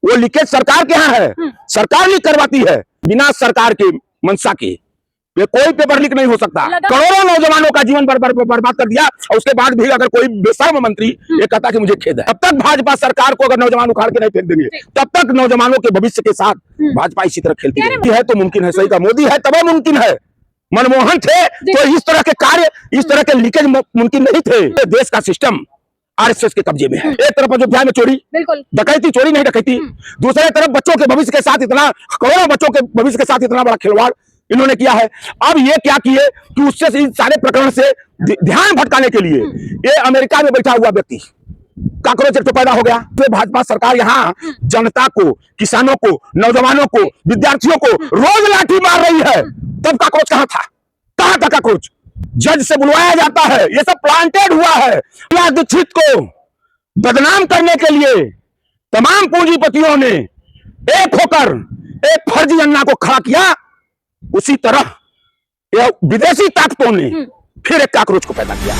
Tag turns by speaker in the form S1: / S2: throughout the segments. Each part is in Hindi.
S1: वो लीकेज सरकार के यहाँ है, सरकार लीक करवाती है बिना सरकार के मंशा के। कोई पेपर लीक नहीं हो सकता। करोड़ों नौजवानों का जीवन बर्बाद कर दिया और उसके बाद भी अगर कोई बेशर्म मंत्री ये कहता कि मुझे खेद है। तब तक भाजपा सरकार को अगर नौजवान उखाड़ के नहीं फेंक देंगे, तब तक नौजवानों के भविष्य के साथ भाजपा इसी तरह खेलती रहती है। तो मुमकिन है, सही का मोदी है तब मुमकिन है। मनमोहन थे तो इस तरह के कार्य, इस तरह के लीकेज मुमकिन नहीं थे। देश का सिस्टम आरएसएस के कब्जे में है। एक तरफ अयोध्या में चोरी, डकैती, चोरी नहीं डकैती, दूसरे तरफ बच्चों के भविष्य के साथ इतना, करोड़ों बच्चों के भविष्य के साथ इतना बड़ा खिलवाड़ इन्होंने किया है। अब ये क्या किए कि उससे इन सारे प्रकरण से ध्यान भटकाने के लिए ये अमेरिका में बैठा हुआ व्यक्ति काकरोच एक तो पैदा हो गया। तो भाजपा सरकार यहाँ जनता को, किसानों को, नौजवानों को, विद्यार्थियों को रोज लाठी मार रही है। तब काकरोच कहाँ था? कहाँ था काकरोच? जज से बुलवाया जाता है। ये सब प्लांटेड हुआ है। दीक्षित को बदनाम करने के लिए तमाम पूंजीपतियों ने एक होकर एक फर्जी अन्ना को खड़ा किया। उसी तरह यह विदेशी ताकतों ने फिर एक काकरोच को पैदा किया।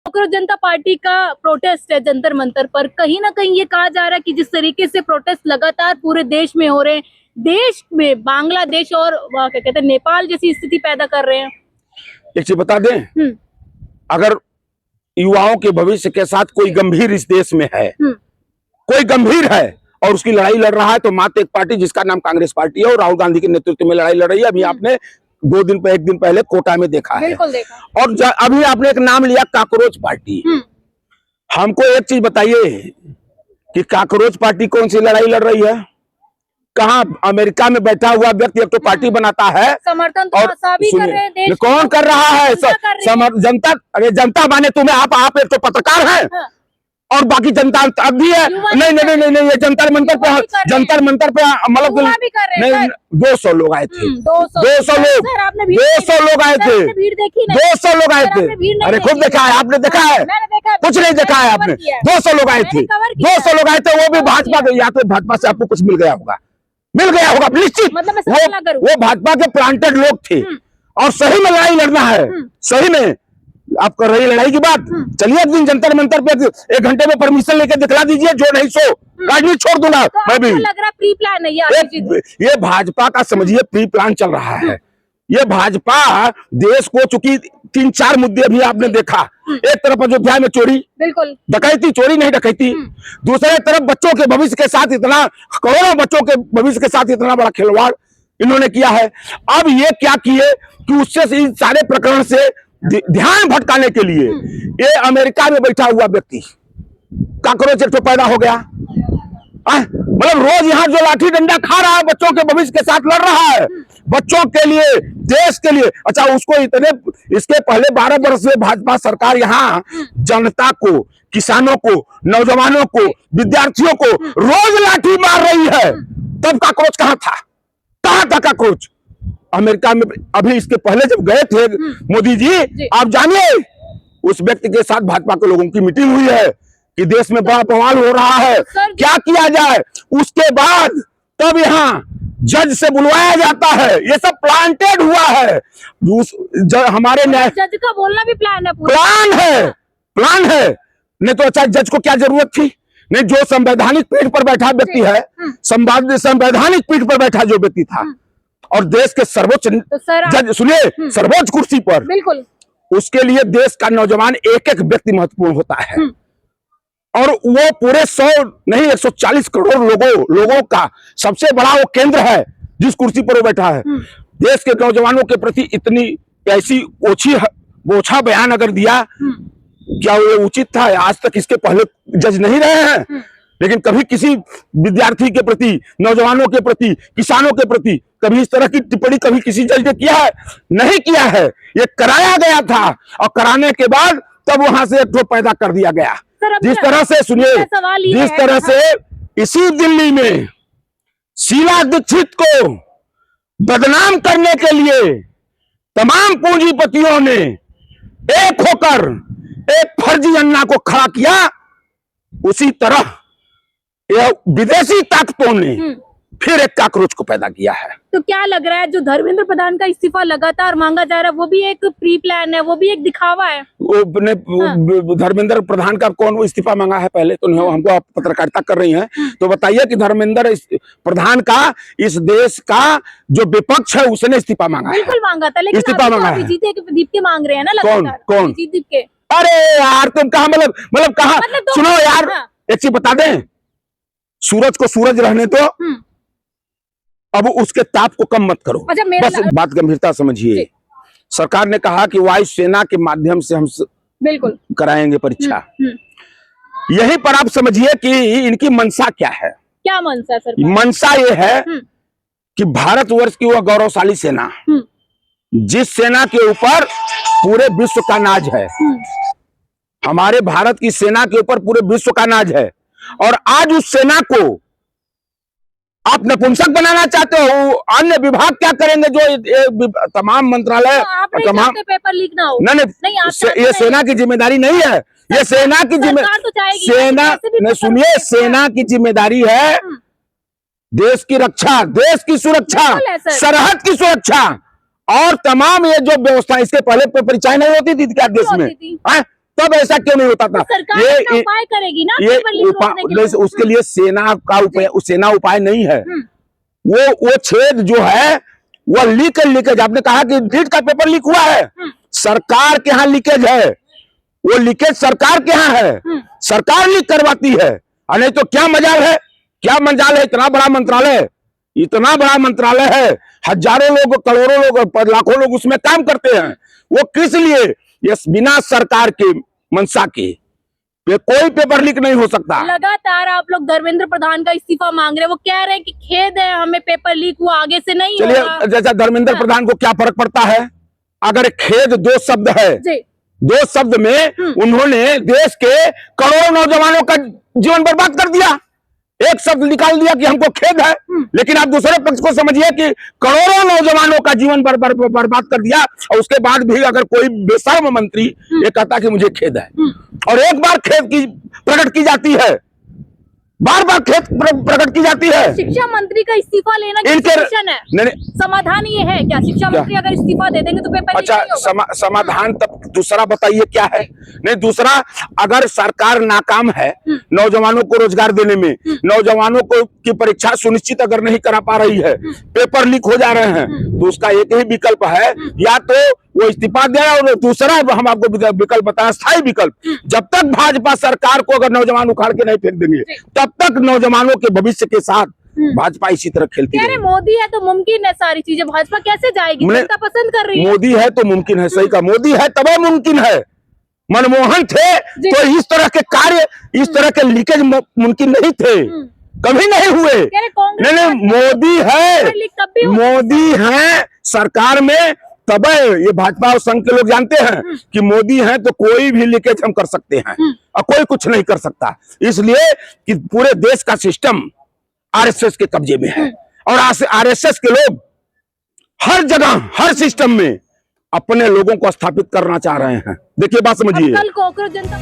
S2: कांग्रेस जनता पार्टी का प्रोटेस्ट है जंतर मंतर पर। कहीं ना कहीं ये कहा जा रहा है कि जिस तरीके से प्रोटेस्ट लगातार पूरे देश में हो रहे हैं, देश में बांग्लादेश और क्या कहते हैं नेपाल जैसी स्थिति पैदा कर रहे हैं।
S1: एक चीज बता दें, अगर युवाओं के भविष्य के साथ कोई गंभीर इस देश में है, कोई गंभीर है और उसकी लड़ाई लड़ रहा है, तो मात्र एक पार्टी जिसका नाम कांग्रेस पार्टी है और राहुल गांधी के नेतृत्व में लड़ाई लड़ रही है। अभी आपने एक दिन पहले कोटा में देखा है।
S2: देखा।
S1: और अभी आपने एक नाम लिया काकरोच पार्टी। हमको एक चीज बताइए कि काकरोच पार्टी कौन सी लड़ाई लड़ रही है? कहाँ? अमेरिका में बैठा हुआ व्यक्ति एक तो पार्टी बनाता है,
S2: समर्थन तो सभी कर रहे हैं, देश
S1: कौन कर रहा है? जनता। अरे जनता माने तुम्हें, आप एक तो पत्रकार हैं और बाकी जनता अब भी है। नहीं, ये जंतर मंतर पे मतलब नहीं, 200 लोग आए थे। 200 लोग आए थे। 200 लोग आए थे। अरे खूब देखा है आपने, देखा है? कुछ नहीं देखा है आपने। 200 लोग आए थे। 200 लोग आए थे, वो भी भाजपा के। या तो भाजपा से आपको कुछ मिल गया होगा निश्चित। वो भाजपा के प्लांटेड लोग थे और सही में लड़ाई लड़ना है। सही में आप कर रही लड़ाई की बात। चलिए एक दिन जंतर मंतर पे 1 घंटे में परमिशन लेके दिखला दीजिए। जो नहीं सो राजनीति छोड़ दूंगा मैं भी।
S2: लग रहा प्री प्लान है
S1: ये भाजपा का समझिए प्री प्लान चल रहा है। ये भाजपा देश को, चूंकि 3-4 मुद्दे अभी आपने देखा। एक तरफ अयोध्या में चोरी, डकैती, चोरी नहीं डकैती, दूसरे तरफ बच्चों के भविष्य के साथ इतना, करोड़ों बच्चों के भविष्य के साथ इतना बड़ा खिलवाड़ इन्होंने किया है। अब ये क्या किए कि उससे इन सारे प्रकरण से ध्यान भटकाने के लिए ये अमेरिका में बैठा हुआ व्यक्ति काकरोच एक तो पैदा हो गया। मतलब रोज यहाँ जो लाठी डंडा खा रहा है, बच्चों के भविष्य के साथ लड़ रहा है, बच्चों के लिए, देश के लिए। अच्छा, उसको इसके पहले 12 वर्ष में भाजपा सरकार यहाँ जनता को, किसानों को, नौजवानों को, विद्यार्थियों को रोज लाठी मार रही है। तब काकरोच कहाँ था? कहाँ था काकरोच? अमेरिका में। अभी इसके पहले जब गए थे मोदी जी, आप जानिए उस व्यक्ति के साथ भाजपा के लोगों की मीटिंग हुई है कि देश में बड़ा बवाल हो रहा है, क्या किया जाए। उसके बाद तब यहाँ जज से बुलवाया जाता है। ये सब प्लांटेड हुआ है। हमारे न्याय
S2: जज का बोलना भी प्लान है,
S1: प्लान है। नहीं तो अच्छा, जज को क्या जरूरत थी? नहीं, जो संवैधानिक पीठ पर बैठा व्यक्ति है, संवैधानिक पीठ पर बैठा जो व्यक्ति था और देश के सर्वोच्च जज, सुनिए, सर्वोच्च कुर्सी पर,
S2: बिल्कुल,
S1: उसके लिए देश का नौजवान एक व्यक्ति महत्वपूर्ण होता है। और वो पूरे 100 नहीं 140 करोड़ लोगों का सबसे बड़ा वो केंद्र है जिस कुर्सी पर वो बैठा है। देश के नौजवानों के प्रति इतनी ऐसी ओछा बयान अगर दिया, क्या वो उचित था? आज तक इसके पहले जज नहीं रहे हैं, लेकिन कभी किसी विद्यार्थी के प्रति, नौजवानों के प्रति, किसानों के प्रति कभी इस तरह की टिप्पणी कभी किसी जज ने किया है? नहीं किया है। ये कराया गया था और कराने के बाद तब वहां से एक पैदा कर दिया गया। जिस तरह से, सुनिए, जिस तरह से इसी दिल्ली में शीला दीक्षित को बदनाम करने के लिए तमाम पूंजीपतियों ने एक होकर एक फर्जी अन्ना को खड़ा किया, उसी तरह यह विदेशी ताकतों ने फिर एक काकरोच को पैदा किया है।
S2: तो क्या लग रहा है जो धर्मेंद्र प्रधान का इस्तीफा लगातार मांगा जा रहा है वो भी एक प्री प्लान है, वो भी एक दिखावा है?
S1: वो धर्मेंद्र प्रधान का कौन वो इस्तीफा मांगा है? पहले तो हमको आप पत्रकारिता कर रही हैं तो बताइए कि धर्मेंद्र प्रधान का इस देश का जो विपक्ष है उसने इस्तीफा मांगा है?
S2: बिल्कुल मांगा था, लेकिन
S1: इस्तीफा
S2: अभी तो
S1: मांगा है।
S2: अभिजीत दीप के मांग रहे हैं ना लगातार।
S1: कौन?
S2: अभिजीत दीप के।
S1: अरे यार तुम कहा मतलब कहा
S2: मतलब
S1: सुनो यार,
S2: हाँ।
S1: एक चीज बता दें, सूरज को सूरज रहने दो, अब उसके ताप को कम मत करो।
S2: अच्छा,
S1: बस बात गंभीरता समझिए। सरकार ने कहा कि वायुसेना के माध्यम से हम
S2: बिल्कुल
S1: कराएंगे परीक्षा। यहीं पर आप समझिए कि इनकी मंशा क्या है।
S2: क्या मंशा सर?
S1: मंशा ये है कि भारतवर्ष की वह गौरवशाली सेना, जिस सेना के ऊपर पूरे विश्व का नाज है, हमारे भारत की सेना के ऊपर पूरे विश्व का नाज है, और आज उस सेना को आप नपुंसक बनाना चाहते हो। अन्य विभाग क्या करेंगे? जो तमाम मंत्रालय, तमाम
S2: पेपर लीक ना हो।
S1: नहीं, ये सेना की जिम्मेदारी नहीं है। ये सेना की जिम्मेदारी, सेना नहीं, सुनिए, सेना की जिम्मेदारी है देश की रक्षा, देश की सुरक्षा, सरहद की सुरक्षा और तमाम ये जो व्यवस्था। इसके पहले परीक्षाएं नहीं होती थी क्या देश में? तब ऐसा क्यों नहीं होता था?
S2: ये उपाय करेगी ना,
S1: ये उसके लिए सेना का उपाय, सेना उपाय नहीं है। वो छेद जो है वो लीकेज। आपने कहा कि नीट का पेपर लीक हुआ है, सरकार के यहाँ लीकेज है, वो लीकेज सरकार के यहाँ है, सरकार लीक करवाती है। नहीं तो क्या मजाल है, क्या मजाल है? इतना बड़ा मंत्रालय, इतना बड़ा मंत्रालय है, हजारों लोग, करोड़ों लोग, लाखों लोग उसमें काम करते हैं। वो किस लिए? ये बिना सरकार के मंशा के कोई पेपर लीक नहीं हो सकता।
S2: लगातार आप लोग धर्मेंद्र प्रधान का इस्तीफा मांग रहे हैं, वो कह रहे हैं कि खेद है हमें, पेपर लीक हुआ, आगे से नहीं होगा।
S1: चलिए, जैसा धर्मेंद्र प्रधान को क्या फर्क पड़ता है? अगर खेद दो शब्द है, दो शब्द में उन्होंने देश के करोड़ों नौजवानों का जीवन बर्बाद कर दिया। एक शब्द निकाल दिया कि हमको खेद है, लेकिन आप दूसरे पक्ष को समझिए कि करोड़ों नौजवानों का जीवन बर्बाद कर दिया, और उसके बाद भी अगर कोई बेशर्म मंत्री ये कहता कि मुझे खेद है, और एक बार खेद की प्रकट की जाती है, बार बार खेद प्रकट की जाती है।
S2: शिक्षा मंत्री का इस्तीफा लेना है, समाधान ये है क्या? शिक्षा मंत्री अगर इस्तीफा दे देंगे तो पेपर
S1: अच्छा, समाधान तब दूसरा बताइए क्या है? नहीं, दूसरा, अगर सरकार नाकाम है नौजवानों को रोजगार देने में, नौजवानों को की परीक्षा सुनिश्चित अगर नहीं करा पा रही है, पेपर लीक हो जा रहे हैं, तो उसका एक ही विकल्प है, या तो वो इस्तीफा दे, और दूसरा हम आपको विकल्प बताया, स्थायी विकल्प। जब तक भाजपा सरकार को अगर नौजवान उखाड़ के नहीं फेंक देंगे, तब तक नौजवानों के भविष्य के साथ भाजपा इसी तरह खेलती है।
S2: मोदी है तो मुमकिन है सारी चीजें, भाजपा कैसे जाएगी? जनता पसंद कर रही है।
S1: मोदी है तो मुमकिन है, सही का, मोदी है तब मुमकिन है। मनमोहन थे तो इस तरह के कार्य, इस तरह के लीकेज मुमकिन नहीं थे, कभी नहीं हुए। नहीं, मोदी है, मोदी है सरकार में, तब ये भाजपा और संघ के लोग जानते हैं कि मोदी हैं तो कोई भी लीकेज हम कर सकते हैं, और कोई कुछ नहीं कर सकता। इसलिए कि पूरे देश का सिस्टम आरएसएस के कब्जे में है, और आरएसएस के लोग हर जगह, हर सिस्टम में अपने लोगों को स्थापित करना चाह रहे हैं। देखिए, बात समझिए।
S2: कल कांग्रेस जनता